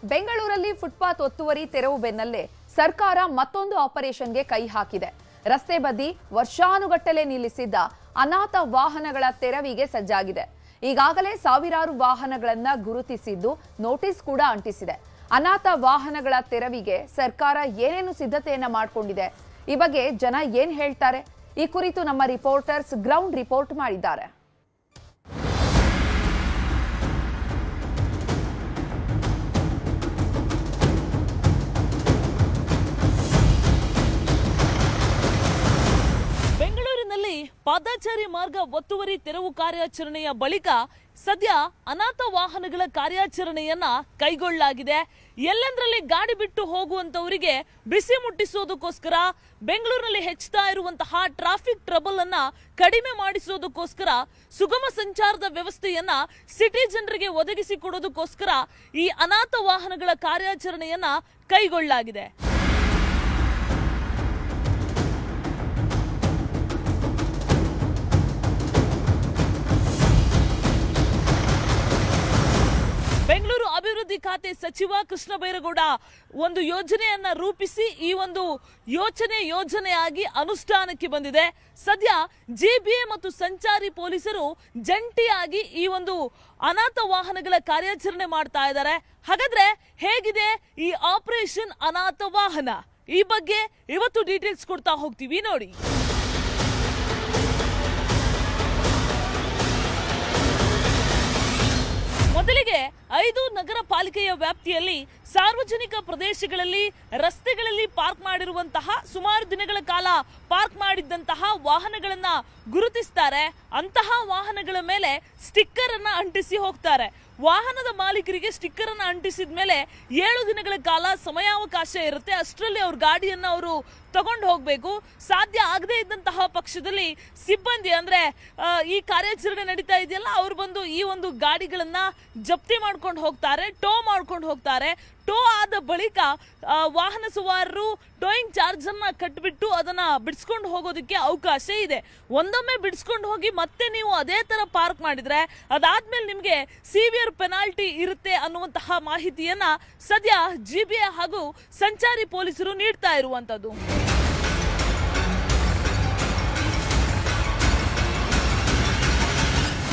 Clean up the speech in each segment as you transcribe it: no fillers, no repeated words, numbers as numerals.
ಬೆಂಗಳೂರಲ್ಲಿ ಫುಟ್ಪಾತ್ ಒತ್ತುವರಿ ತೆರವು ಬೆನ್ನಲ್ಲೇ ಸರ್ಕಾರ ಮತ್ತೊಂದು ಆಪರೇಷನ್ಗೆ ಕೈ ಹಾಕಿದೆ. ರಸ್ತೆ ಬದಿ ವರ್ಷಾನುಗಟ್ಟಲೆ ನಿಲ್ಲಿಸಿದ್ದ ಅನಾಥ ವಾಹನಗಳ ತೆರವಿಗೆ ಸಜ್ಜಾಗಿದೆ. ಈಗಾಗಲೇ ಸಾವಿರಾರು ವಾಹನಗಳನ್ನ ಗುರುತಿಸಿದ್ದು ನೋಟಿಸ್ ಕೂಡ ಅಂಟಿಸಿದೆ. ಅನಾಥ ವಾಹನಗಳ ತೆರವಿಗೆ ಸರ್ಕಾರ ಏನೇನು ಸಿದ್ಧತೆಯನ್ನ ಮಾಡಿಕೊಂಡಿದೆ, ಈ ಬಗ್ಗೆ ಜನ ಏನ್ ಹೇಳ್ತಾರೆ, ಈ ಕುರಿತು ನಮ್ಮ ರಿಪೋರ್ಟರ್ಸ್ ಗ್ರೌಂಡ್ ರಿಪೋರ್ಟ್ ಮಾಡಿದ್ದಾರೆ. ಬೆಂಗಳೂರಿನಲ್ಲಿ ಪಾದಚಾರಿ ಮಾರ್ಗ ಒತ್ತುವರಿ ತೆರವು ಕಾರ್ಯಾಚರಣೆಯ ಬಳಿಕ ಸದ್ಯ ಅನಾಥ ವಾಹನಗಳ ಕಾರ್ಯಾಚರಣೆಯನ್ನ ಕೈಗೊಳ್ಳಲಾಗಿದೆ. ಎಲ್ಲೆಂದರಲ್ಲಿ ಗಾಡಿ ಬಿಟ್ಟು ಹೋಗುವಂತವರಿಗೆ ಬಿಸಿ ಮುಟ್ಟಿಸೋದಕ್ಕೋಸ್ಕರ, ಬೆಂಗಳೂರಿನಲ್ಲಿ ಹೆಚ್ಚುತ್ತಾ ಇರುವಂತಹ ಟ್ರಾಫಿಕ್ ಟ್ರಬಲ್ ಅನ್ನ ಕಡಿಮೆ ಮಾಡಿಸೋದಕ್ಕೋಸ್ಕರ, ಸುಗಮ ಸಂಚಾರದ ವ್ಯವಸ್ಥೆಯನ್ನ ಸಿಟಿ ಜನರಿಗೆ ಒದಗಿಸಿಕೊಡೋದಕ್ಕೋಸ್ಕರ ಈ ಅನಾಥ ವಾಹನಗಳ ಕಾರ್ಯಾಚರಣೆಯನ್ನ ಕೈಗೊಳ್ಳಲಾಗಿದೆ. ಬೆಂಗಳೂರು ಅಭಿವೃದ್ಧಿ ಖಾತೆ ಸಚಿವ ಕೃಷ್ಣ ಬೈರೇಗೌಡ ಒಂದು ಯೋಜನೆಯನ್ನ ರೂಪಿಸಿ ಈ ಒಂದು ಯೋಜನೆಯಾಗಿ ಅನುಷ್ಠಾನಕ್ಕೆ ಬಂದಿದೆ. ಸದ್ಯ ಜಿಬಿಎ ಮತ್ತು ಸಂಚಾರಿ ಪೊಲೀಸರು ಜಂಟಿಯಾಗಿ ಈ ಒಂದು ಅನಾಥ ವಾಹನಗಳ ಕಾರ್ಯಾಚರಣೆ ಮಾಡ್ತಾ ಇದ್ದಾರೆ. ಹಾಗಾದ್ರೆ ಹೇಗಿದೆ ಈ ಆಪರೇಷನ್ ಅನಾಥ ವಾಹನ, ಈ ಬಗ್ಗೆ ಇವತ್ತು ಡೀಟೇಲ್ಸ್ ಕೊಡ್ತಾ ಹೋಗ್ತೀವಿ ನೋಡಿ. ಮೊದಲಿಗೆ 5 ನಗರ ಪಾಲಿಕೆಯ ವ್ಯಾಪ್ತಿಯಲ್ಲಿ ಸಾರ್ವಜನಿಕ ಪ್ರದೇಶಗಳಲ್ಲಿ ರಸ್ತೆಗಳಲ್ಲಿ ಪಾರ್ಕ್ ಮಾಡಿರುವಂತಹ, ಸುಮಾರು ದಿನಗಳ ಕಾಲ ಪಾರ್ಕ್ ಮಾಡಿದ್ದಂತಹ ವಾಹನಗಳನ್ನ ಗುರುತಿಸ್ತಾರೆ. ಅಂತಹ ವಾಹನಗಳ ಮೇಲೆ ಸ್ಟಿಕ್ಕರ್ ಅನ್ನ ಅಂಟಿಸಿ ಹೋಗ್ತಾರೆ. ವಾಹನದ ಮಾಲೀಕರಿಗೆ ಸ್ಟಿಕ್ಕರ್ ಅನ್ನ ಅಂಟಿಸಿದ ಮೇಲೆ 7 ದಿನಗಳ ಕಾಲ ಸಮಯಾವಕಾಶ ಇರುತ್ತೆ. ಅಷ್ಟರಲ್ಲಿ ಅವ್ರ ಗಾಡಿಯನ್ನ ಅವರು ತಗೊಂಡು ಹೋಗ್ಬೇಕು. ಸಾಧ್ಯ ಆಗದೆ ಇದ್ದಂತಹ ಪಕ್ಷದಲ್ಲಿ ಸಿಬ್ಬಂದಿ, ಅಂದ್ರೆ ಈ ಕಾರ್ಯಾಚರಣೆ ನಡೀತಾ ಇದೆಯಲ್ಲ, ಅವ್ರು ಬಂದು ಈ ಒಂದು ಗಾಡಿಗಳನ್ನ ಜಪ್ತಿ ಮಾಡ್ಕೊಂಡು ಹೋಗ್ತಾರೆ, ಟೋ ಮಾಡ್ಕೊಂಡು ಹೋಗ್ತಾರೆ. ಟೋ ಆದ ಬಳಿಕ ವಾಹನ ಸವಾರರು ಟೋಯಿಂಗ್ ಚಾರ್ಜ್ ಅನ್ನ ಕಟ್ಬಿಟ್ಟು ಅದನ್ನ ಬಿಡಿಸ್ಕೊಂಡು ಹೋಗೋದಕ್ಕೆ ಅವಕಾಶ ಇದೆ. ಒಂದೊಮ್ಮೆ ಬಿಡಿಸ್ಕೊಂಡು ಹೋಗಿ ಮತ್ತೆ ನೀವು ಅದೇ ತರ ಪಾರ್ಕ್ ಮಾಡಿದ್ರೆ ಅದಾದ್ಮೇಲೆ ನಿಮ್ಗೆ ಸಿವಿಯರ್ ಪೆನಾಲ್ಟಿ ಇರುತ್ತೆ ಅನ್ನುವಂತಹ ಮಾಹಿತಿಯನ್ನ ಸದ್ಯ ಜಿಬಿಎ ಹಾಗೂ ಸಂಚಾರಿ ಪೊಲೀಸರು ನೀಡ್ತಾ ಇರುವಂತದ್ದು.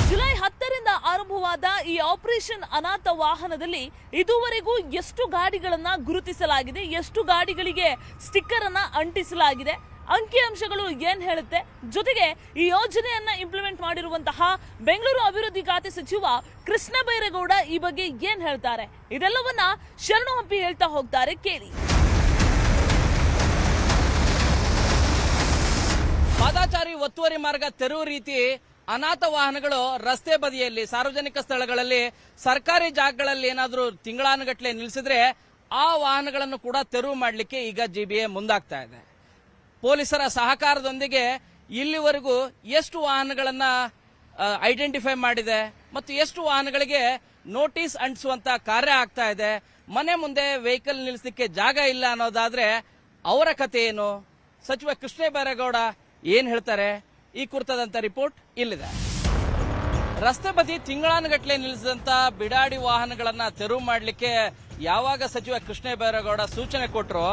ಜುಲೈ 10ರಿಂದ ಆರಂಭವಾದ ಈ ಆಪರೇಷನ್ ಅನಾಥ ವಾಹನದಲ್ಲಿ ಇದುವರೆಗೂ ಎಷ್ಟು ಗಾಡಿಗಳನ್ನ ಗುರುತಿಸಲಾಗಿದೆ, ಎಷ್ಟು ಗಾಡಿಗಳಿಗೆ ಸ್ಟಿಕ್ಕರ್ ಅನ್ನ ಅಂಟಿಸಲಾಗಿದೆ, ಅಂಕಿಅಂಶಗಳು ಏನ್ ಹೇಳುತ್ತೆ, ಜೊತೆಗೆ ಈ ಯೋಜನೆಯನ್ನ ಇಂಪ್ಲಿಮೆಂಟ್ ಮಾಡಿರುವಂತಹ ಬೆಂಗಳೂರು ಅಭಿವೃದ್ಧಿ ಖಾತೆ ಸಚಿವ ಕೃಷ್ಣ ಬೈರೇಗೌಡ ಈ ಬಗ್ಗೆ ಏನ್ ಹೇಳ್ತಾರೆ, ಇದೆಲ್ಲವನ್ನ ಶರಣು ಹಂಪಿ ಹೇಳ್ತಾ ಹೋಗ್ತಾರೆ, ಕೇಳಿ. ಪಾದಚಾರಿ ಒತ್ತುವರಿ ಮಾರ್ಗ ತೆರವು ರೀತಿ ಅನಾಥ ವಾಹನಗಳು ರಸ್ತೆ ಬದಿಯಲ್ಲಿ, ಸಾರ್ವಜನಿಕ ಸ್ಥಳಗಳಲ್ಲಿ, ಸರ್ಕಾರಿ ಜಾಗಗಳಲ್ಲಿ ಏನಾದರೂ ತಿಂಗಳಾನುಗಟ್ಟಲೆ ನಿಲ್ಲಿಸಿದ್ರೆ ಆ ವಾಹನಗಳನ್ನು ಕೂಡ ತೆರವು ಮಾಡಲಿಕ್ಕೆ ಈಗ ಜಿಬಿಎ ಮುಂದಾಗ್ತಾ ಇದೆ. ಪೊಲೀಸರ ಸಹಕಾರದೊಂದಿಗೆ ಇಲ್ಲಿವರೆಗೂ ಎಷ್ಟು ವಾಹನಗಳನ್ನ ಐಡೆಂಟಿಫೈ ಮಾಡಿದೆ ಮತ್ತು ಎಷ್ಟು ವಾಹನಗಳಿಗೆ ನೋಟಿಸ್ ಅಂಟಿಸುವಂತ ಕಾರ್ಯ ಆಗ್ತಾ ಇದೆ. ಮನೆ ಮುಂದೆ ವೆಹಿಕಲ್ ನಿಲ್ಲಿಸಲಿಕ್ಕೆ ಜಾಗ ಇಲ್ಲ ಅನ್ನೋದಾದ್ರೆ ಅವರ ಕಥೆ ಏನು, ಸಚಿವ ಕೃಷ್ಣ ಬೈರೇಗೌಡ ಏನ್ ಹೇಳ್ತಾರೆ, ಈ ಕುರಿತಾದಂತ ರಿಪೋರ್ಟ್ ಇಲ್ಲಿದೆ. ರಸ್ತೆ ಬದಿ ತಿಂಗಳಾನುಗಟ್ಟಲೆ ನಿಲ್ಲಿಸಿದಂತ ಬಿಡಾಡಿ ವಾಹನಗಳನ್ನ ತೆರವು ಮಾಡಲಿಕ್ಕೆ ಯಾವಾಗ ಸಚಿವ ಕೃಷ್ಣ ಬೈರೇಗೌಡ ಸೂಚನೆ ಕೊಟ್ಟರು,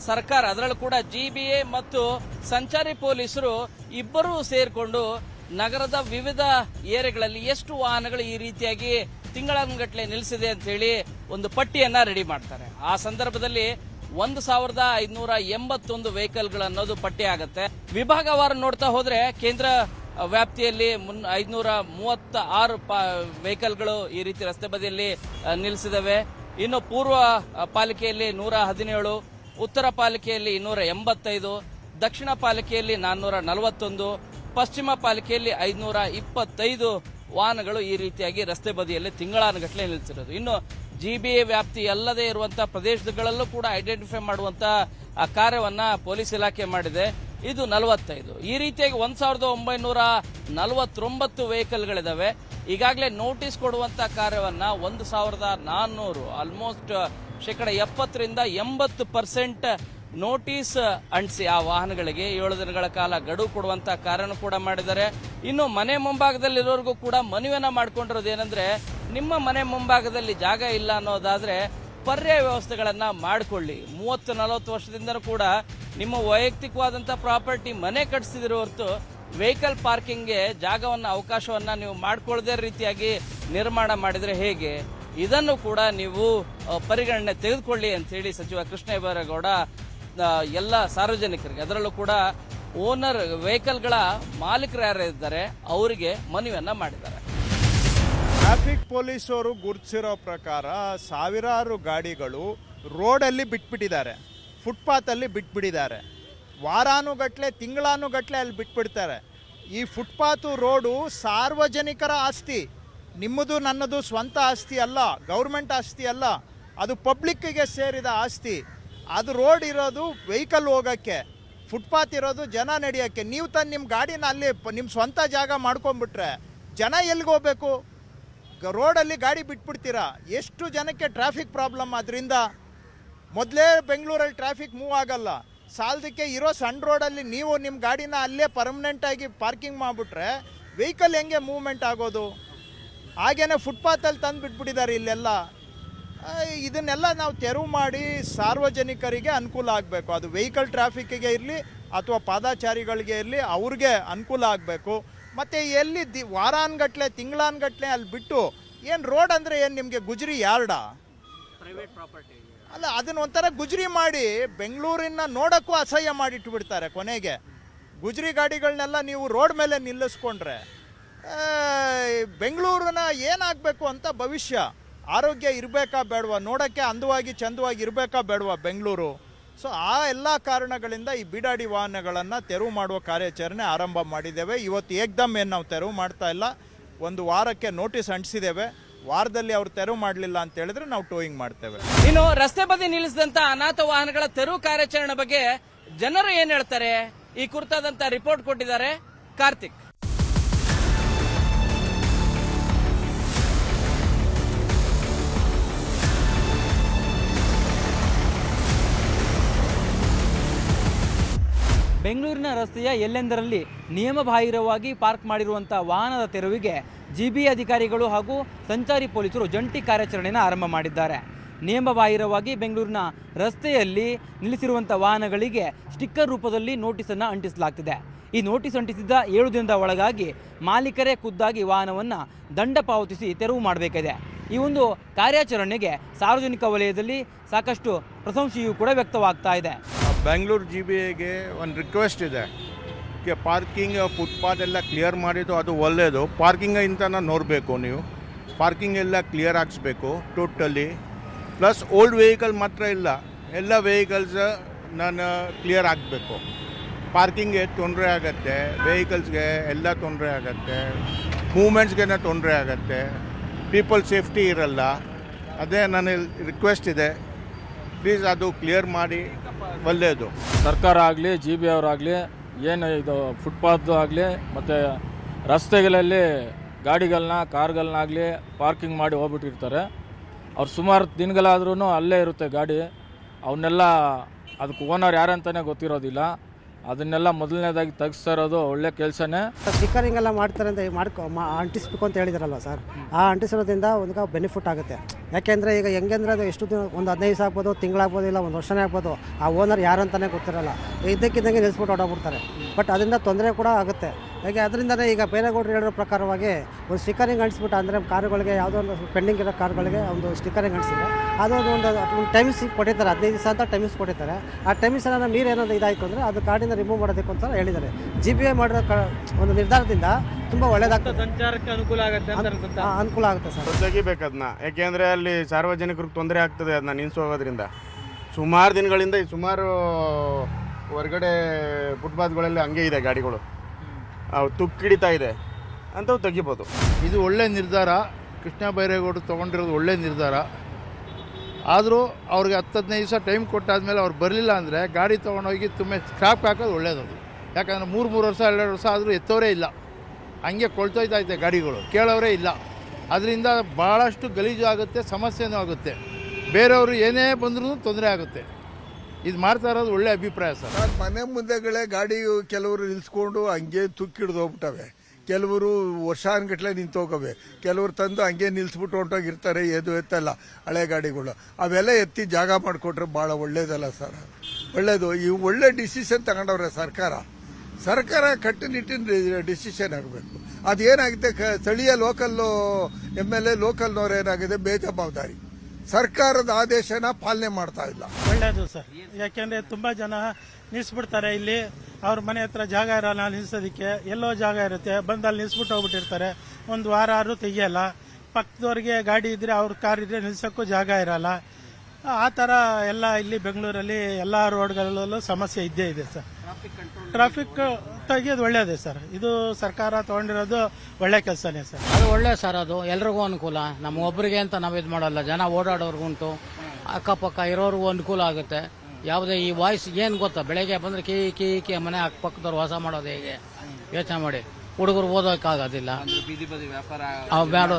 ಸರ್ಕಾರ, ಅದರಲ್ಲೂ ಕೂಡ ಜಿಬಿಎ ಮತ್ತು ಸಂಚಾರಿ ಪೊಲೀಸರು ಇಬ್ಬರೂ ಸೇರಿಕೊಂಡು ನಗರದ ವಿವಿಧ ಏರಿಯಾಗಳಲ್ಲಿ ಎಷ್ಟು ವಾಹನಗಳು ಈ ರೀತಿಯಾಗಿ ತಿಂಗಳಾನುಗಟ್ಟಲೆ ನಿಲ್ಲಿಸಿದೆ ಅಂತ ಹೇಳಿ ಒಂದು ಪಟ್ಟಿಯನ್ನ ರೆಡಿ ಮಾಡ್ತಾರೆ. ಆ ಸಂದರ್ಭದಲ್ಲಿ 1581 ವೆಹಿಕಲ್ಗಳು ಅನ್ನೋದು ಪಟ್ಟಿ ಆಗುತ್ತೆ. ವಿಭಾಗವಾರ ನೋಡ್ತಾ ಹೋದ್ರೆ ಕೇಂದ್ರ ವ್ಯಾಪ್ತಿಯಲ್ಲಿ 536 ವೆಹಿಕಲ್ಗಳು ಈ ರೀತಿ ರಸ್ತೆ ಬದಿಯಲ್ಲಿ ನಿಲ್ಲಿಸಿದವೆ. ಇನ್ನು ಪೂರ್ವ ಪಾಲಿಕೆಯಲ್ಲಿ 117, ಉತ್ತರ ಪಾಲಿಕೆಯಲ್ಲಿ 285, ದಕ್ಷಿಣ ಪಾಲಿಕೆಯಲ್ಲಿ 441, ಪಶ್ಚಿಮ ಪಾಲಿಕೆಯಲ್ಲಿ 525 ವಾಹನಗಳು ಈ ರೀತಿಯಾಗಿ ರಸ್ತೆ ಬದಿಯಲ್ಲಿ ತಿಂಗಳಾನುಗಟ್ಟಲೆ ನಿಲ್ಲಿಸಿರೋದು. ಇನ್ನು ಜಿಬಿಎ ವ್ಯಾಪ್ತಿ ಅಲ್ಲದೆ ಇರುವಂತಹ ಪ್ರದೇಶಗಳಲ್ಲೂ ಕೂಡ ಐಡೆಂಟಿಫೈ ಮಾಡುವಂತ ಕಾರ್ಯವನ್ನ ಪೊಲೀಸ್ ಇಲಾಖೆ ಮಾಡಿದೆ. ಇದು 45. ಈ ರೀತಿಯಾಗಿ 1949 ವೆಹಿಕಲ್ಗಳಿದಾವೆ. ಈಗಾಗಲೇ ನೋಟಿಸ್ ಕೊಡುವಂತ ಕಾರ್ಯವನ್ನ 1400, ಆಲ್ಮೋಸ್ಟ್ 70% 80% ನೋಟಿಸ್ ಅಂಟಿಸಿ ಆ ವಾಹನಗಳಿಗೆ 7 ದಿನಗಳ ಕಾಲ ಗಡುವು ಕೊಡುವಂತ ಕಾರ್ಯನೂ ಕೂಡ ಮಾಡಿದ್ದಾರೆ. ಇನ್ನು ಮನೆ ಮುಂಭಾಗದಲ್ಲಿರೋರ್ಗೂ ಕೂಡ ಮನವಿಯನ್ನ ಮಾಡ್ಕೊಂಡಿರೋದು ಏನಂದ್ರೆ, ನಿಮ್ಮ ಮನೆ ಮುಂಭಾಗದಲ್ಲಿ ಜಾಗ ಇಲ್ಲ ಅನ್ನೋದಾದ್ರೆ ಪರ್ಯಾಯ ವ್ಯವಸ್ಥೆಗಳನ್ನ ಮಾಡಿಕೊಳ್ಳಿ. 30-40 ವರ್ಷದಿಂದನೂ ಕೂಡ ನಿಮ್ಮ ವೈಯಕ್ತಿಕವಾದಂಥ ಪ್ರಾಪರ್ಟಿ ಮನೆ ಕಟ್ಟಿಸಿದಿರೋ ಹೊರತು ವೆಹಿಕಲ್ ಪಾರ್ಕಿಂಗ್ಗೆ ಜಾಗವನ್ನು ಅವಕಾಶವನ್ನ ನೀವು ಮಾಡಿಕೊಳ್ಳದೇ ರೀತಿಯಾಗಿ ನಿರ್ಮಾಣ ಮಾಡಿದರೆ ಹೇಗೆ? ಇದನ್ನು ಕೂಡ ನೀವು ಪರಿಗಣನೆ ತೆಗೆದುಕೊಳ್ಳಿ ಅಂತ ಹೇಳಿ ಸಚಿವ ಕೃಷ್ಣ ಬೈರೇಗೌಡ ಎಲ್ಲ ಸಾರ್ವಜನಿಕರಿಗೆ, ಅದರಲ್ಲೂ ಕೂಡ ಓನರ್ ವೆಹಿಕಲ್ಗಳ ಮಾಲೀಕರು ಯಾರು ಇದ್ದಾರೆ ಅವರಿಗೆ ಮನವಿಯನ್ನ ಮಾಡಿದ್ದಾರೆ. ಟ್ರಾಫಿಕ್ ಪೊಲೀಸರು ಗುರುತಿಸಿರೋ ಪ್ರಕಾರ ಸಾವಿರಾರು ಗಾಡಿಗಳು ರೋಡಲ್ಲಿ ಬಿಟ್ಬಿಟ್ಟಿದ್ದಾರೆ, ಫುಟ್ಪಾತಲ್ಲಿ ಬಿಟ್ಬಿಟ್ಟಿದ್ದಾರೆ. ವಾರಾನುಗಟ್ಲೆ ತಿಂಗಳಾನುಗಟ್ಲೆ ಅಲ್ಲಿ ಬಿಟ್ಬಿಡ್ತಾರೆ. ಈ ಫುಟ್ಪಾತು ರೋಡು ಸಾರ್ವಜನಿಕರ ಆಸ್ತಿ, ನಿಮ್ಮದು ನನ್ನದು ಸ್ವಂತ ಆಸ್ತಿ ಅಲ್ಲ, ಗೌರ್ಮೆಂಟ್ ಆಸ್ತಿ ಅಲ್ಲ, ಅದು ಪಬ್ಲಿಕ್ಕಿಗೆ ಸೇರಿದ ಆಸ್ತಿ. ಅದು ರೋಡ್ ಇರೋದು ವೆಹಿಕಲ್ ಹೋಗೋಕ್ಕೆ, ಫುಟ್ಪಾತ್ ಇರೋದು ಜನ ನಡೆಯೋಕ್ಕೆ. ನೀವು ತಂದು ನಿಮ್ಮ ಗಾಡಿನ ಅಲ್ಲಿ ನಿಮ್ಮ ಸ್ವಂತ ಜಾಗ ಮಾಡ್ಕೊಂಡ್ಬಿಟ್ರೆ ಜನ ಎಲ್ಲಿಗೆ ಹೋಗ್ಬೇಕು? ರೋಡಲ್ಲಿ ಗಾಡಿ ಬಿಟ್ಬಿಡ್ತೀರಾ. ಎಷ್ಟು ಜನಕ್ಕೆ ಟ್ರಾಫಿಕ್ ಪ್ರಾಬ್ಲಮ್ ಅದರಿಂದ. ಮೊದಲೇ ಬೆಂಗಳೂರಲ್ಲಿ ಟ್ರಾಫಿಕ್ ಮೂವ್ ಆಗಲ್ಲ, ಸಾಲದಕ್ಕೆ ಇರೋ ಸಣ್ಣ ರೋಡಲ್ಲಿ ನೀವು ನಿಮ್ಮ ಗಾಡಿನ ಅಲ್ಲೇ ಪರ್ಮನೆಂಟಾಗಿ ಪಾರ್ಕಿಂಗ್ ಮಾಡಿಬಿಟ್ರೆ ವೆಹಿಕಲ್ ಹೆಂಗೆ ಮೂವ್ಮೆಂಟ್ ಆಗೋದು? ಹಾಗೇನೆ ಫುಟ್ಪಾತಲ್ಲಿ ತಂದು ಬಿಟ್ಬಿಟ್ಟಿದ್ದಾರೆ ಇಲ್ಲೆಲ್ಲ. ಇದನ್ನೆಲ್ಲ ನಾವು ತೆರವು ಮಾಡಿ ಸಾರ್ವಜನಿಕರಿಗೆ ಅನುಕೂಲ ಆಗಬೇಕು. ಅದು ವೆಹಿಕಲ್ ಟ್ರಾಫಿಕ್ಕಿಗೆ ಇರಲಿ ಅಥವಾ ಪಾದಚಾರಿಗಳಿಗೆ ಇರಲಿ, ಅವ್ರಿಗೆ ಅನುಕೂಲ ಆಗಬೇಕು. ಮತ್ತು ಎಲ್ಲಿ ವಾರಾನ್ಗಟ್ಲೆ ತಿಂಗಳಾನ್ಗಟ್ಲೆ ಅಲ್ಲಿ ಬಿಟ್ಟು ಏನು ರೋಡ್ ಅಂದರೆ ಏನು ನಿಮಗೆ ಗುಜರಿ ಯಾರ್ಡಾ? ಪ್ರೈವೇಟ್ ಪ್ರಾಪರ್ಟಿ ಅಲ್ಲ, ಅದನ್ನ ಒಂಥರ ಗುಜರಿ ಮಾಡಿ ಬೆಂಗಳೂರಿನ ನೋಡೋಕ್ಕೂ ಅಸಹ್ಯ ಮಾಡಿಟ್ಬಿಡ್ತಾರೆ. ಕೊನೆಗೆ ಗುಜರಿ ಗಾಡಿಗಳನ್ನೆಲ್ಲ ನೀವು ರೋಡ್ ಮೇಲೆ ನಿಲ್ಲಿಸ್ಕೊಂಡ್ರೆ ಬೆಂಗಳೂರಿನ ಏನಾಗಬೇಕು ಅಂತ ಭವಿಷ್ಯ, ಆರೋಗ್ಯ ಇರಬೇಕಾ ಬೇಡವಾ? ನೋಡೋಕ್ಕೆ ಅಂದವಾಗಿ ಚಂದವಾಗಿ ಇರಬೇಕಾ ಬೇಡವಾ ಬೆಂಗಳೂರು? ಸೊ ಆ ಎಲ್ಲ ಕಾರಣಗಳಿಂದ ಈ ಬೀಡಾಡಿ ವಾಹನಗಳನ್ನು ತೆರವು ಮಾಡುವ ಕಾರ್ಯಾಚರಣೆ ಆರಂಭ ಮಾಡಿದ್ದೇವೆ. ಇವತ್ತು ಏಕ್ದಮ್ ಏನು ನಾವು ತೆರವು ಮಾಡ್ತಾ ಇಲ್ಲ, ಒಂದು ವಾರಕ್ಕೆ ನೋಟಿಸ್ ಅಂಟಿಸಿದ್ದೇವೆ. ವಾರದಲ್ಲಿ ಅವ್ರು ತೆರವು ಮಾಡಲಿಲ್ಲ ಅಂತ ಹೇಳಿದ್ರೆ ನಾವು ಟೋಯಿಂಗ್ ಮಾಡ್ತೇವೆ. ಇನ್ನು ರಸ್ತೆ ಬದಿ ನಿಲ್ಲಿಸಿದಂತ ಅನಾಥ ವಾಹನಗಳ ತೆರವು ಕಾರ್ಯಾಚರಣೆ ಬಗ್ಗೆ ಜನರು ಏನ್ ಹೇಳ್ತಾರೆ, ಈ ಕುರಿತಾದಂತ ರಿಪೋರ್ಟ್ ಕೊಟ್ಟಿದ್ದಾರೆ ಕಾರ್ತಿಕ್. ಬೆಂಗಳೂರಿನ ರಸ್ತೆಯ ಎಲ್ಲೆಂದರಲ್ಲಿ ನಿಯಮಬಾಹಿರವಾಗಿ ಪಾರ್ಕ್ ಮಾಡಿರುವಂಥ ವಾಹನದ ತೆರವಿಗೆ ಜಿಬಿ ಅಧಿಕಾರಿಗಳು ಹಾಗೂ ಸಂಚಾರಿ ಪೊಲೀಸರು ಜಂಟಿ ಕಾರ್ಯಾಚರಣೆಯನ್ನು ಆರಂಭ ಮಾಡಿದ್ದಾರೆ. ನಿಯಮಬಾಹಿರವಾಗಿ ಬೆಂಗಳೂರಿನ ರಸ್ತೆಯಲ್ಲಿ ನಿಲ್ಲಿಸಿರುವಂಥ ವಾಹನಗಳಿಗೆ ಸ್ಟಿಕ್ಕರ್ ರೂಪದಲ್ಲಿ ನೋಟಿಸನ್ನು ಅಂಟಿಸಲಾಗ್ತಿದೆ. ಈ ನೋಟಿಸ್ ಅಂಟಿಸಿದ 7 ದಿನದ ಒಳಗಾಗಿ ಮಾಲೀಕರೇ ಖುದ್ದಾಗಿ ವಾಹನವನ್ನು ದಂಡ ಪಾವತಿಸಿ ತೆರವು ಮಾಡಬೇಕಿದೆ. ಈ ಒಂದು ಕಾರ್ಯಾಚರಣೆಗೆ ಸಾರ್ವಜನಿಕ ವಲಯದಲ್ಲಿ ಸಾಕಷ್ಟು ಪ್ರಶಂಸೆಯೂ ಕೂಡ ವ್ಯಕ್ತವಾಗ್ತಾ ಇದೆ. ಬೆಂಗಳೂರು GBAಗೆ ಒಂದು ರಿಕ್ವೆಸ್ಟ್ ಇದೆ, ಪಾರ್ಕಿಂಗ್ ಫುಟ್ಪಾತ್ ಎಲ್ಲ ಕ್ಲಿಯರ್ ಮಾಡಿದ್ದು ಅದು ಒಳ್ಳೆಯದು. ಪಾರ್ಕಿಂಗಿಂತ ನೋಡಬೇಕು, ನೀವು ಪಾರ್ಕಿಂಗ್ ಎಲ್ಲ ಕ್ಲಿಯರ್ ಆಗಿಸ್ಬೇಕು ಟೋಟಲಿ. ಪ್ಲಸ್ ಓಲ್ಡ್ ವೆಹಿಕಲ್ ಮಾತ್ರ ಇಲ್ಲ, ಎಲ್ಲ ವೆಹಿಕಲ್ಸ್ ನಾನು ಕ್ಲಿಯರ್ ಆಗಬೇಕು. ಪಾರ್ಕಿಂಗ್ಗೆ ತೊಂದರೆ ಆಗುತ್ತೆ, ವೆಹಿಕಲ್ಸ್ಗೆ ಎಲ್ಲ ತೊಂದರೆ ಆಗುತ್ತೆ, ಮೂಮೆಂಟ್ಸ್ಗೆ ತೊಂದರೆ ಆಗುತ್ತೆ, ಪೀಪಲ್ ಸೇಫ್ಟಿ ಇರಲ್ಲ. ಅದೇ ನನ್ನ ರಿಕ್ವೆಸ್ಟ್ ಇದೆ, ಪ್ಲೀಸ್ ಅದು ಕ್ಲಿಯರ್ ಮಾಡಿ, ಒಳ್ಳೆಯದು. ಸರ್ಕಾರ ಆಗಲಿ GB ಅವರಾಗಲಿ ಏನು ಇದು ಫುಟ್ಪಾತ್ ಆಗಲಿ ಮತ್ತು ರಸ್ತೆಗಳಲ್ಲಿ ಗಾಡಿಗಳನ್ನ ಕಾರ್ಗಳನ್ನಾಗಲಿ ಪಾರ್ಕಿಂಗ್ ಮಾಡಿ ಹೋಗ್ಬಿಟ್ಟಿರ್ತಾರೆ. ಅವ್ರು ಸುಮಾರು ದಿನಗಳಾದ್ರೂ ಅಲ್ಲೇ ಇರುತ್ತೆ ಗಾಡಿ. ಅವನ್ನೆಲ್ಲ ಅದಕ್ಕೆ ಓನರ್ ಯಾರಂತಲೇ ಗೊತ್ತಿರೋದಿಲ್ಲ. ಅದನ್ನೆಲ್ಲ ಮೊದಲನೇದಾಗಿ ತೆಗಿಸ್ತಾ ಇರೋದು ಒಳ್ಳೆ ಕೆಲಸನೇ. ಸ್ಟಿಕ್ಕರಿಂಗ್ ಎಲ್ಲ ಮಾಡ್ತಾರೆ ಅಂತ ಅಂಟಿಸ್ಬೇಕು ಅಂತ ಹೇಳಿದಾರಲ್ವ ಸರ್, ಆ ಅಂಟಿಸಿರೋದ್ರಿಂದ ಒಂದು ಬೆನಿಫಿಟ್ ಆಗುತ್ತೆ. ಯಾಕೆಂದರೆ ಈಗ ಹೆಂಗೆಂದರೆ ಅದು ಎಷ್ಟು ದಿನ, ಒಂದು 15 ದಿವಸ ಆಗ್ಬೋದು, ತಿಂಗಳಾಗ್ಬೋದು, ಇಲ್ಲ 1 ವರ್ಷನೇ ಆಗ್ಬೋದು. ಆ ಓನರ್ ಯಾರು ಅಂತಲೇ ಗೊತ್ತಿರಲ್ಲ, ಇದ್ದಕ್ಕಿದ್ದಂಗೆ ನಿಲ್ಲಿಸ್ಬಿಟ್ಟು ಹೊಡೋಗ್ಬಿಡ್ತಾರೆ. ಬಟ್ ಅದರಿಂದ ತೊಂದರೆ ಕೂಡ ಆಗುತ್ತೆ. ಹಾಗೆ ಅದರಿಂದನೇ ಈಗ ಬೈರೇಗೌಡರು ಹೇಳಿರೋ ಪ್ರಕಾರವಾಗಿ ಒಂದು ಸ್ಟಿಕ್ಕರಿಂಗ್ ಅಂಟಿಸ್ಬಿಟ್ಟು, ಅಂದರೆ ಕಾರುಗಳಿಗೆ ಯಾವುದೋ ಒಂದು ಪೆಂಡಿಂಗ್ ಇರೋ ಕಾರುಗಳಿಗೆ ಒಂದು ಸ್ಟಿಕ್ಕರಿಂಗ್ ಅಂಟಿಸಿದ್ರೆ ಅದು ಒಂದು ಟೈಮಿಂಗ್ಸ್ ಕೊಟ್ಟಿರ್ತಾರೆ, 15 ದಿವಸ ಅಂತ ಟೈಮಿಂಗ್ಸ್ ಕೊಟ್ಟಿರ್ತಾರೆ. ಆ ಟೈಮಿಂಗ್ಸ್ ಏನಾದ್ರು ಮೀರಿ ಏನಾದ್ರು ಇದಾಯಿತು ಅಂದರೆ ಅದು ಕಾಡಿಂದ ರಿಮೂವ್ ಮಾಡೋದಕ್ಕೆ ಅಂತ ಹೇಳಿದ್ದಾರೆ. GBA ಮಾಡಿರೋ ಒಂದು ನಿರ್ಧಾರದಿಂದ ತುಂಬ ಒಳ್ಳೆಯದಾಗ್ತದೆ, ಸಂಚಾರಕ್ಕೆ ಅನುಕೂಲ ಆಗುತ್ತೆ ಅಂತ ಅನುಕೂಲ ಆಗುತ್ತೆ ಸರ್. ತೆಗಿಬೇಕು ಅದನ್ನ, ಯಾಕೆಂದರೆ ಅಲ್ಲಿ ಸಾರ್ವಜನಿಕರಿಗೆ ತೊಂದರೆ ಆಗ್ತದೆ ಅದನ್ನ ನಿಲ್ಲಿಸೋಗೋದ್ರಿಂದ. ಸುಮಾರು ದಿನಗಳಿಂದ ಸುಮಾರು ಹೊರಗಡೆ ಫುಟ್ಪಾತ್ಗಳಲ್ಲಿ ಹಂಗೆ ಇದೆ ಗಾಡಿಗಳು, ಅವು ತುಕ್ಕಿಡಿತಾ ಇದೆ, ಅಂಥವು ತೆಗಿಬೋದು. ಇದು ಒಳ್ಳೆಯ ನಿರ್ಧಾರ, ಕೃಷ್ಣ ಬೈರೇಗೌಡರು ತೊಗೊಂಡಿರೋದು ಒಳ್ಳೆಯ ನಿರ್ಧಾರ. ಆದರೂ ಅವ್ರಿಗೆ 10-15 ದಿವಸ ಟೈಮ್ ಕೊಟ್ಟಾದ್ಮೇಲೆ ಅವ್ರು ಬರಲಿಲ್ಲ ಅಂದರೆ ಗಾಡಿ ತೊಗೊಂಡೋಗಿ ತುಂಬ ಸ್ಕ್ರಾಪ್ ಹಾಕೋದು ಒಳ್ಳೆಯದು. ಯಾಕಂದರೆ 3 ವರ್ಷ 2 ವರ್ಷ ಆದರೂ ಎತ್ತವರೇ ಇಲ್ಲ, ಹಂಗೆ ಕೊಳ್ತೋಯ್ತೈತೆ ಗಾಡಿಗಳು, ಕೇಳೋರೇ ಇಲ್ಲ. ಅದರಿಂದ ಭಾಳಷ್ಟು ಗಲೀಜು ಆಗುತ್ತೆ, ಸಮಸ್ಯೆನೂ ಆಗುತ್ತೆ, ಬೇರೆಯವರು ಏನೇ ಬಂದ್ರೂ ತೊಂದರೆ ಆಗುತ್ತೆ. ಇದು ಮಾಡ್ತಾ ಇರೋದು ಒಳ್ಳೆ ಅಭಿಪ್ರಾಯ ಸರ್. ಮನೆ ಮುಂದೆಗಳೇ ಗಾಡಿ ಕೆಲವರು ನಿಲ್ಸ್ಕೊಂಡು ಹಂಗೆ ತುಕ್ಕಿಡ್ದು ಹೋಗ್ಬಿಟ್ಟವೆ. ಕೆಲವರು ವರ್ಷಾನುಗಟ್ಟಲೆ ನಿಂತೋಗವೆ, ಕೆಲವರು ತಂದು ಹಂಗೆ ನಿಲ್ಲಿಸ್ಬಿಟ್ಟು ಹೊಂಟೋಗಿರ್ತಾರೆ. ಎತ್ತಲ್ಲ ಹಳೆ ಗಾಡಿಗಳು, ಅವೆಲ್ಲ ಎತ್ತಿ ಜಾಗ ಮಾಡಿಕೊಟ್ರೆ ಭಾಳ ಒಳ್ಳೇದಲ್ಲ ಸರ್, ಒಳ್ಳೇದು. ಈ ಒಳ್ಳೆ ಡಿಸಿಷನ್ ತಗೊಂಡವ್ರೆ ಸರ್ಕಾರ ಕಟ್ಟುನಿಟ್ಟಿನ ಡಿಸಿಷನ್ ಆಗಬೇಕು. ಅದೇನಾಗಿದೆ, ಸ್ಥಳೀಯ ಲೋಕಲ್ಲು MLA ಲೋಕಲ್ನವ್ರು ಏನಾಗಿದೆ ಬೇಜವಾಬ್ದಾರಿ, ಸರ್ಕಾರದ ಆದೇಶನ ಪಾಲನೆ ಮಾಡ್ತಾ ಇಲ್ಲ. ಒಳ್ಳೇದು ಸರ್, ಯಾಕೆಂದ್ರೆ ತುಂಬಾ ಜನ ನಿಲ್ಲಿಸ್ಬಿಡ್ತಾರೆ. ಇಲ್ಲಿ ಅವ್ರ ಮನೆ ಹತ್ರ ಜಾಗ ಇರಲ್ಲ ನಿಲ್ಸೋದಕ್ಕೆ, ಎಲ್ಲೋ ಜಾಗ ಇರುತ್ತೆ, ಬಂದಲ್ಲಿ ನಿಲ್ಸ್ಬಿಟ್ಟು ಹೋಗ್ಬಿಟ್ಟಿರ್ತಾರೆ. ಒಂದು ವಾರ ಆದ್ರೂ ತೆಗಿಯಲ್ಲ. ಪಕ್ಕದವ್ರಿಗೆ ಗಾಡಿ ಇದ್ರೆ ಅವ್ರ ಕಾರ್ ಇದ್ರೆ ನಿಲ್ಸೋಕ್ಕೂ ಜಾಗ ಇರಲ್ಲ. ಆ ಥರ ಎಲ್ಲ ಇಲ್ಲಿ ಬೆಂಗಳೂರಲ್ಲಿ ಎಲ್ಲ ರೋಡ್ಗಳಲ್ಲೂ ಸಮಸ್ಯೆ ಇದ್ದೇ ಇದೆ ಸರ್. ಟ್ರಾಫಿಕ್ ತೆಗಿಯೋದು ಒಳ್ಳೇದೇ ಸರ್, ಇದು ಸರ್ಕಾರ ತಗೊಂಡಿರೋದು ಒಳ್ಳೆ ಕೆಲಸನೇ ಸರ್. ಅದು ಒಳ್ಳೆ ಸರ್, ಅದು ಎಲ್ರಿಗೂ ಅನುಕೂಲ. ನಮಗೊಬ್ಬರಿಗೆ ಅಂತ ನಾವು ಇದು ಮಾಡಲ್ಲ, ಜನ ಓಡಾಡೋರ್ಗುಂಟು ಅಕ್ಕಪಕ್ಕ ಇರೋರ್ಗೂ ಅನುಕೂಲ ಆಗುತ್ತೆ. ಯಾವುದೇ ಈ ವಾಯ್ಸ್ ಏನು ಗೊತ್ತಾ, ಬೆಳಗ್ಗೆ ಬಂದರೆ ಕೀ ಮನೆ ಅಕ್ಕಪಕ್ಕದವ್ರು ವಾಸ ಮಾಡೋದು ಹೇಗೆ ಯೋಚನೆ ಮಾಡಿ. ಹುಡುಗರು ಓದೋಕ್ಕಾಗೋದಿಲ್ಲ, ಬೇಡ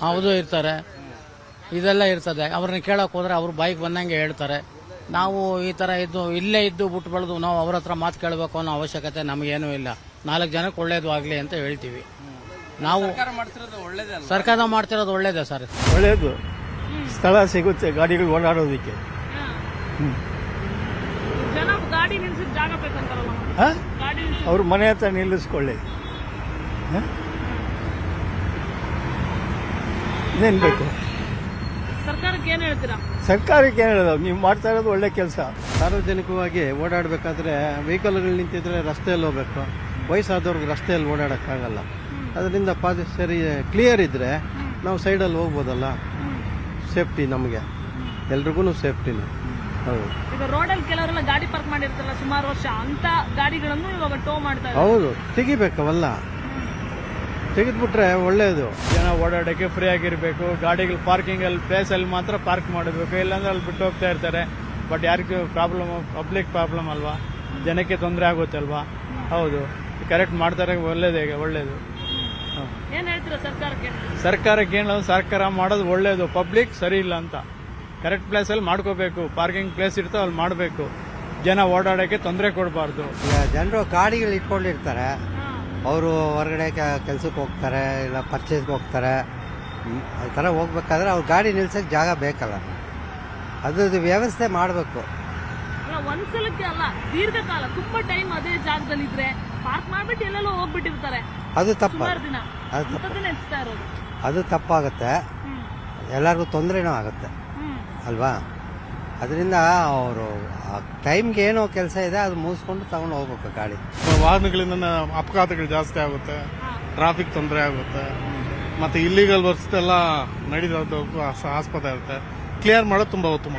ಹೌದು ಇರ್ತಾರೆ, ಇದೆಲ್ಲ ಇರ್ತದೆ. ಅವ್ರನ್ನ ಕೇಳೋಕೆ ಹೋದ್ರೆ ಅವ್ರು ಬಾಯಿಗೆ ಬಂದಂಗೆ ಹೇಳ್ತಾರೆ. ನಾವು ಈ ಥರ ಇಲ್ಲೇ ಇದ್ದು ಬಿಟ್ಟು ಬೆಳೆದು ನಾವು ಅವ್ರ ಹತ್ರ ಮಾತು ಕೇಳಬೇಕು ಅನ್ನೋ ಅವಶ್ಯಕತೆ ನಮಗೇನೂ ಇಲ್ಲ. 4 ಜನಕ್ಕೆ ಒಳ್ಳೇದು ಆಗಲಿ ಅಂತ ಹೇಳ್ತೀವಿ ನಾವು. ಸರ್ಕಾರ ಮಾಡ್ತಿರೋದು ಒಳ್ಳೇದೇ ಸರ್, ಒಳ್ಳೇದು. ಸ್ಥಳ ಸಿಗುತ್ತೆ ಗಾಡಿಗಳು ಓಡಾಡೋದಕ್ಕೆ. ಅವ್ರ ಮನೆ ಹತ್ರ ನಿಲ್ಲಿಸ್ಕೊಳ್ಳಿ, ಇನ್ನೇನು ಬೇಕು ಸರ್ಕಾರಕ್ಕೆ ಏನು ಹೇಳ್ತೀರಾ? ಸರ್ಕಾರಕ್ಕೆ ಏನು ಹೇಳೋದು, ನೀವು ಮಾಡ್ತಾ ಇರೋದು ಒಳ್ಳೆ ಕೆಲಸ. ಸಾರ್ವಜನಿಕವಾಗಿ ಓಡಾಡಬೇಕಾದ್ರೆ ವೆಹಿಕಲ್ಗಳು ನಿಂತಿದ್ರೆ ರಸ್ತೆಯಲ್ಲಿ ಹೋಗ್ಬೇಕು. ವಯಸ್ಸಾದವ್ರಿಗೆ ರಸ್ತೆಯಲ್ಲಿ ಓಡಾಡೋಕ್ಕಾಗಲ್ಲ. ಅದರಿಂದ ಸರಿ ಕ್ಲಿಯರ್ ಇದ್ರೆ ನಾವು ಸೈಡಲ್ಲಿ ಹೋಗ್ಬೋದಲ್ಲ. ಸೇಫ್ಟಿ ನಮಗೆ ಎಲ್ರಿಗೂ ಸೇಫ್ಟಿನೇ. ಹೌದು, ಈಗ ರೋಡಲ್ಲಿ ಕೆಲವರೆಲ್ಲ ಗಾಡಿ ಪಾರ್ಕ್ ಮಾಡಿರ್ತಾರಲ್ಲ ಸುಮಾರು ವರ್ಷ, ಅಂತ ಗಾಡಿಗಳನ್ನು ಇವಾಗ ಟೋ ಮಾಡ್ತಾರೆ. ಹೌದು, ತೆಗಿಬೇಕವಲ್ಲ, ತೆಗೆದ್ಬಿಟ್ರೆ ಒಳ್ಳೇದು. ಜನ ಓಡಾಡೋಕ್ಕೆ ಫ್ರೀ ಆಗಿರಬೇಕು. ಗಾಡಿಗಳು ಪಾರ್ಕಿಂಗಲ್ಲಿ ಪ್ಲೇಸಲ್ಲಿ ಮಾತ್ರ ಪಾರ್ಕ್ ಮಾಡಬೇಕು, ಇಲ್ಲಾಂದ್ರೆ ಅಲ್ಲಿ ಬಿಟ್ಟು ಹೋಗ್ತಾ ಇರ್ತಾರೆ. ಬಟ್ ಯಾರಿಗೂ ಪ್ರಾಬ್ಲಮ್, ಪಬ್ಲಿಕ್ ಪ್ರಾಬ್ಲಮ್ ಅಲ್ವಾ, ಜನಕ್ಕೆ ತೊಂದರೆ ಆಗುತ್ತೆ ಅಲ್ವಾ. ಹೌದು, ಕರೆಕ್ಟ್ ಮಾಡ್ತಾರೆ, ಒಳ್ಳೇದು. ಏನ್ ಹೇಳ್ತೀರಾ ಸರ್ಕಾರಕ್ಕೆ? ಸರ್ಕಾರಕ್ಕೆ ಹೇಳೋದು, ಸರ್ಕಾರ ಮಾಡೋದು ಒಳ್ಳೇದು. ಪಬ್ಲಿಕ್ ಸರಿ ಇಲ್ಲ ಅಂತ ಕರೆಕ್ಟ್ ಪ್ಲೇಸಲ್ಲಿ ಮಾಡ್ಕೋಬೇಕು. ಪಾರ್ಕಿಂಗ್ ಪ್ಲೇಸ್ ಇರ್ತಾವೆ ಅಲ್ಲಿ ಮಾಡಬೇಕು. ಜನ ಓಡಾಡೋಕ್ಕೆ ತೊಂದರೆ ಕೊಡಬಾರ್ದು. ಜನರು ಗಾಡಿಗಳು ಇಟ್ಕೊಂಡಿರ್ತಾರೆ, ಅವರು ಹೊರಗಡೆ ಕೆಲ್ಸಕ್ಕೆ ಹೋಗ್ತಾರೆ, ಇಲ್ಲ ಪರ್ಚೇಸ್ಗೆ ಹೋಗ್ತಾರೆ. ಆ ಥರ ಹೋಗ್ಬೇಕಾದ್ರೆ ಅವ್ರ ಗಾಡಿ ನಿಲ್ಸೋಕ್ಕೆ ಜಾಗ ಬೇಕಲ್ಲ, ಅದ್ರದ್ದು ವ್ಯವಸ್ಥೆ ಮಾಡಬೇಕು. ಒಂದ್ಸಲಕ್ಕೆ ಅಲ್ಲ, ದೀರ್ಘಕಾಲ ತುಂಬಾ ಟೈಮ್ ಅದೇ ಜಾಗದಲ್ಲಿ ಇದ್ರೆ ಪಾರ್ಕ್ ಮಾಡ್ಬಿಟ್ಟು ಎಲ್ಲೆಲ್ಲೋ ಹೋಗ್ಬಿಟ್ಟಿರ್ತಾರೆ. ಅದು ತಪ್ಪ, ದಿನ ಅದು ತಪ್ಪಾಗುತ್ತೆ, ಎಲ್ಲರಿಗೂ ತೊಂದರೆನೂ ಆಗುತ್ತೆ ಅಲ್ವಾ. ಅದರಿಂದ ಅವರು ಟೈಮ್ಗೆ ಏನೋ ಕೆಲಸ ಇದೆ ಅದು ಮುಗಿಸ್ಕೊಂಡು ತಗೊಂಡು ಹೋಗ್ಬೇಕು ಗಾಡಿ. ವಾಹನಗಳಿಂದ ಅಪಘಾತಗಳು ಜಾಸ್ತಿ ಆಗುತ್ತೆ, ಟ್ರಾಫಿಕ್ ತೊಂದರೆ ಆಗುತ್ತೆ, ಮತ್ತೆ ಇಲ್ಲಿಗಲ್ ವರ್ಕ್ಸ್ ಎಲ್ಲ ನಡೀದೋದಕ್ಕೂ ಆಸ್ಪದ ಇರುತ್ತೆ. ಕ್ಲಿಯರ್ ಮಾಡೋದು ತುಂಬಾ ಉತ್ತಮ.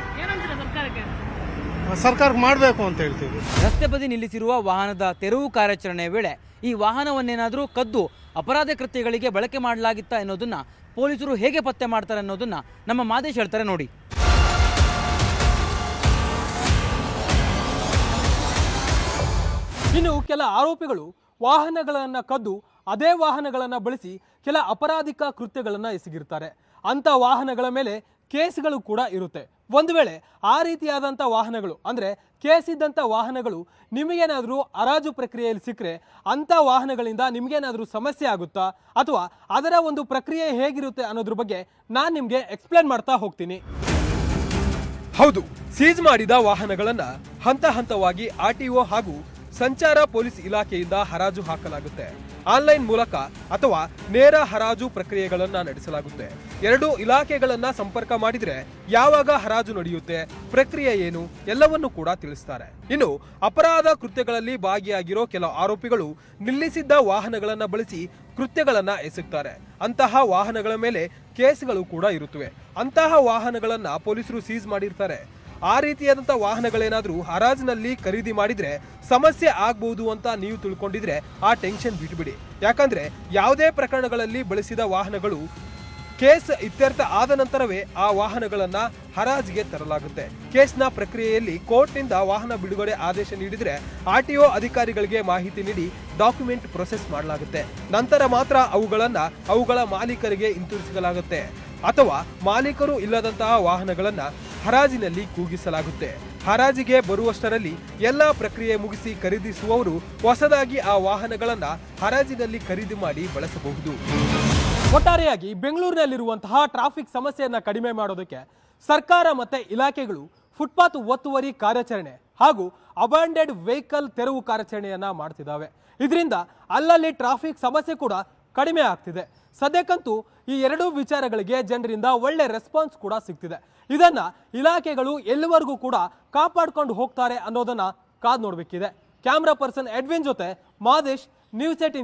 ಸರ್ಕಾರ ಮಾಡಬೇಕು ಅಂತ ಹೇಳ್ತೀವಿ. ರಸ್ತೆ ಬದಿ ನಿಲ್ಲಿಸಿರುವ ವಾಹನದ ತೆರವು ಕಾರ್ಯಾಚರಣೆಯ ವೇಳೆ ಈ ವಾಹನವನ್ನೇನಾದರೂ ಕದ್ದು ಅಪರಾಧ ಕೃತ್ಯಗಳಿಗೆ ಬಳಕೆ ಮಾಡಲಾಗಿತ್ತಾ ಅನ್ನೋದನ್ನ ಪೊಲೀಸರು ಹೇಗೆ ಪತ್ತೆ ಮಾಡ್ತಾರೆ ಅನ್ನೋದನ್ನ ನಮ್ಮ ಮಾದೇಶ್ ಹೇಳ್ತಾರೆ ನೋಡಿ. ಇನ್ನು ಕೆಲ ಆರೋಪಿಗಳು ವಾಹನಗಳನ್ನು ಕದ್ದು ಅದೇ ವಾಹನಗಳನ್ನು ಬಳಸಿ ಕೆಲ ಅಪರಾಧಿಕ ಕೃತ್ಯಗಳನ್ನು ಎಸಗಿರ್ತಾರೆ. ಅಂಥ ವಾಹನಗಳ ಮೇಲೆ ಕೇಸ್ಗಳು ಕೂಡ ಇರುತ್ತೆ. ಒಂದು ವೇಳೆ ಆ ರೀತಿಯಾದಂಥ ವಾಹನಗಳು ಅಂದರೆ ಕೇಸ್ ಇದ್ದಂಥ ವಾಹನಗಳು ನಿಮಗೇನಾದರೂ ಹರಾಜು ಪ್ರಕ್ರಿಯೆಯಲ್ಲಿ ಸಿಕ್ಕರೆ ಅಂಥ ವಾಹನಗಳಿಂದ ನಿಮಗೇನಾದರೂ ಸಮಸ್ಯೆ ಆಗುತ್ತಾ ಅಥವಾ ಅದರ ಒಂದು ಪ್ರಕ್ರಿಯೆ ಹೇಗಿರುತ್ತೆ ಅನ್ನೋದ್ರ ಬಗ್ಗೆ ನಾನು ನಿಮಗೆ ಎಕ್ಸ್ಪ್ಲೇನ್ ಮಾಡ್ತಾ ಹೋಗ್ತೀನಿ. ಹೌದು, ಸೀಜ್ ಮಾಡಿದ ವಾಹನಗಳನ್ನು ಹಂತ ಹಂತವಾಗಿ RTO ಹಾಗೂ ಸಂಚಾರ ಪೊಲೀಸ್ ಇಲಾಖೆಯಿಂದ ಹರಾಜು ಹಾಕಲಾಗುತ್ತೆ. ಆನ್ಲೈನ್ ಮೂಲಕ ಅಥವಾ ನೇರ ಹರಾಜು ಪ್ರಕ್ರಿಯೆಗಳನ್ನ ನಡೆಸಲಾಗುತ್ತೆ. ಎರಡೂ ಇಲಾಖೆಗಳನ್ನ ಸಂಪರ್ಕ ಮಾಡಿದ್ರೆ ಯಾವಾಗ ಹರಾಜು ನಡೆಯುತ್ತೆ, ಪ್ರಕ್ರಿಯೆ ಏನು ಎಲ್ಲವನ್ನೂ ಕೂಡ ತಿಳಿಸ್ತಾರೆ. ಇನ್ನು ಅಪರಾಧ ಕೃತ್ಯಗಳಲ್ಲಿ ಭಾಗಿಯಾಗಿರೋ ಕೆಲ ಆರೋಪಿಗಳು ನಿಲ್ಲಿಸಿದ್ದ ವಾಹನಗಳನ್ನ ಬಳಸಿ ಕೃತ್ಯಗಳನ್ನ ಎಸಗುತ್ತಾರೆ. ಅಂತಹ ವಾಹನಗಳ ಮೇಲೆ ಕೇಸ್ಗಳು ಕೂಡ ಇರುತ್ತವೆ. ಅಂತಹ ವಾಹನಗಳನ್ನ ಪೊಲೀಸರು ಸೀಸ್ ಮಾಡಿರ್ತಾರೆ. ಆ ರೀತಿಯಾದಂಥ ವಾಹನಗಳೇನಾದರೂ ಹರಾಜಿನಲ್ಲಿ ಖರೀದಿ ಮಾಡಿದ್ರೆ ಸಮಸ್ಯೆ ಆಗ್ಬಹುದು ಅಂತ ನೀವು ತಿಳ್ಕೊಂಡಿದ್ರೆ ಆ ಟೆನ್ಷನ್ ಬಿಟ್ಬಿಡಿ. ಯಾಕಂದ್ರೆ ಯಾವುದೇ ಪ್ರಕರಣಗಳಲ್ಲಿ ಬಳಸಿದ ವಾಹನಗಳು ಕೇಸ್ ಇತ್ಯರ್ಥ ಆದ ನಂತರವೇ ಆ ವಾಹನಗಳನ್ನ ಹರಾಜಿಗೆ ತರಲಾಗುತ್ತೆ. ಕೇಸ್ನ ಪ್ರಕ್ರಿಯೆಯಲ್ಲಿ ಕೋರ್ಟ್ನಿಂದ ವಾಹನ ಬಿಡುಗಡೆ ಆದೇಶ ನೀಡಿದ್ರೆ RTO ಅಧಿಕಾರಿಗಳಿಗೆ ಮಾಹಿತಿ ನೀಡಿ ಡಾಕ್ಯುಮೆಂಟ್ ಪ್ರೊಸೆಸ್ ಮಾಡಲಾಗುತ್ತೆ. ನಂತರ ಮಾತ್ರ ಅವುಗಳ ಮಾಲೀಕರಿಗೆ ಹಿಂತಿರುಗಿಸಲಾಗುತ್ತೆ ಅಥವಾ ಮಾಲೀಕರು ಇಲ್ಲದಂತಹ ವಾಹನಗಳನ್ನ ಹರಾಜಿನಲ್ಲಿ ಕೂಗಿಸಲಾಗುತ್ತೆ. ಹರಾಜಿಗೆ ಬರುವಷ್ಟರಲ್ಲಿ ಎಲ್ಲಾ ಪ್ರಕ್ರಿಯೆ ಮುಗಿಸಿ ಖರೀದಿಸುವವರು ಹೊಸದಾಗಿ ಆ ವಾಹನಗಳನ್ನ ಹರಾಜಿನಲ್ಲಿ ಖರೀದಿ ಮಾಡಿ ಬಳಸಬಹುದು. ಒಟ್ಟಾರೆಯಾಗಿ ಬೆಂಗಳೂರಿನಲ್ಲಿರುವಂತಹ ಟ್ರಾಫಿಕ್ ಸಮಸ್ಯೆಯನ್ನ ಕಡಿಮೆ ಮಾಡೋದಕ್ಕೆ ಸರ್ಕಾರ ಮತ್ತೆ ಇಲಾಖೆಗಳು ಫುಟ್ಪಾತ್ ಒತ್ತುವರಿ ಕಾರ್ಯಾಚರಣೆ ಹಾಗೂ ಅಬಾಂಡೆಡ್ ವೆಹಿಕಲ್ ತೆರವು ಕಾರ್ಯಾಚರಣೆಯನ್ನ ಮಾಡ್ತಿದ್ದಾವೆ. ಇದರಿಂದ ಅಲ್ಲಲ್ಲಿ ಟ್ರಾಫಿಕ್ ಸಮಸ್ಯೆ ಕೂಡ ಕಡಿಮೆ ಆಗ್ತಿದೆ. ಸದ್ಯಕ್ಕಂತೂ ಈ ಎರಡೂ ವಿಚಾರಗಳಿಗೆ ಜನರಿಂದ ಒಳ್ಳೆ ರೆಸ್ಪಾನ್ಸ್ ಕೂಡ ಸಿಗ್ತಿದೆ. ಇದನ್ನ ಇಲಾಖೆಗಳು ಎಲ್ಲಿವರೆಗೂ ಕೂಡ ಕಾಪಾಡ್ಕೊಂಡು ಹೋಗ್ತಾರೆ ಅನ್ನೋದನ್ನ ಕಾದ್ ನೋಡ್ಬೇಕಿದೆ. ಕ್ಯಾಮ್ರಾ ಪರ್ಸನ್ ಎಡ್ವಿನ್ ಜೊತೆ ಮಾದೇಶ್, ನ್ಯೂಸ್ 18